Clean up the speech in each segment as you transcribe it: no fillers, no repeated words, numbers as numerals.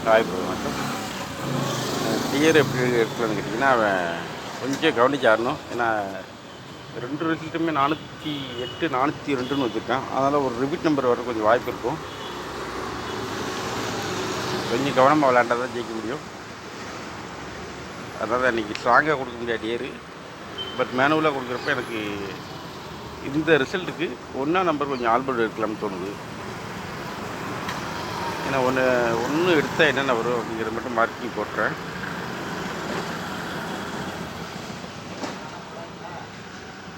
வாய்ப்பு வணக்கம். டிஆர் எப்படி எடுக்கலான்னு கேட்டிங்கன்னா, அவன் கொஞ்சம் கவனிச்சு ஆடணும். ஏன்னா 2 ரிசல்ட்டுமே 408, 402ன்னு வச்சுருக்கான். அதனால் ஒரு ரிப்பீட் நம்பர் வர கொஞ்சம் வாய்ப்பு இருக்கும். கொஞ்சம் கவனமாக விளையாண்டா தான் ஜெயிக்க முடியும். அதனால் இன்றைக்கி ஸ்ட்ராங்காக கொடுக்க முடியாது டிஆர். பட் மேனுவலாக கொடுக்குறப்ப எனக்கு இந்த ரிசல்ட்டுக்கு 1ஆம் நம்பர் கொஞ்சம் ஆல்போர்டு எடுக்கலாம்னு தோணுது. ஏன்னா ஒன்று எடுத்தால் என்னென்ன வரும் அப்படிங்கிறத மட்டும் மார்க்கிங் போட்டுறேன்.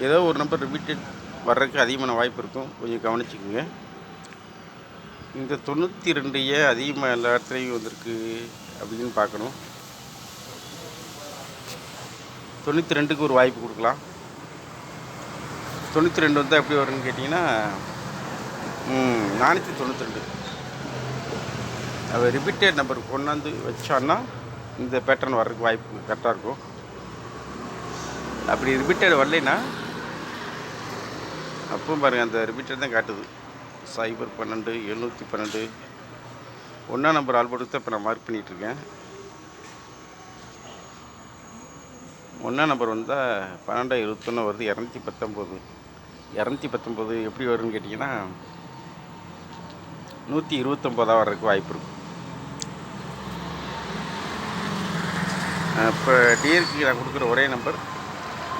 ஏதோ ஒரு நம்பர் ரிப்பீட்டட் வர்றதுக்கு அதிகமான வாய்ப்பு இருக்கும், கொஞ்சம் கவனிச்சுக்குங்க. இந்த 92 ஏன் அதிகமாக எல்லா இடத்துலையும் வந்திருக்கு அப்படின்னு பார்க்கணும். 92க்கு ஒரு வாய்ப்பு கொடுக்கலாம். 92 வந்தால் எப்படி வரும்னு கேட்டிங்கன்னா 492. அது ரிப்பீட்டட் நம்பர் கொண்டாந்து வச்சான்னா இந்த பேட்டர்ன் வர்றதுக்கு வாய்ப்பு கரெக்டாக இருக்கும். அப்படி ரிப்பீட்டட் வரலைன்னா அப்பவும் பாருங்கள், அந்த ரிப்பீட்டட் தான் காட்டுது. 012, 712 1ஆம் நம்பர் ஆல்போர்டு தான் இப்போ நான் மார்க் பண்ணிகிட்ருக்கேன். 1ஆம் நம்பர் வந்தால் 1221 வருது. 219 219 எப்படி வரும்னு கேட்டிங்கன்னா 129 வர்றதுக்கு வாய்ப்பு இருக்கும். இப்போ டிஆருக்கு நான் கொடுக்குற ஒரே நம்பர்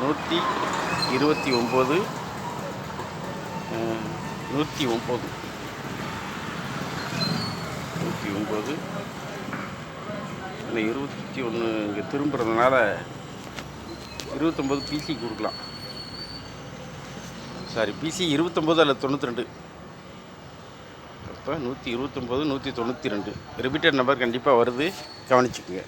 129 109 இல்லை 21 இங்கே திரும்புறதுனால 29 பிசி கொடுக்கலாம். சாரி, பிசி 29 அல்லது 92. அப்போ 129 192 ரிப்பீட்டட் நம்பர் கண்டிப்பாக வருது, கவனிச்சுக்குங்க.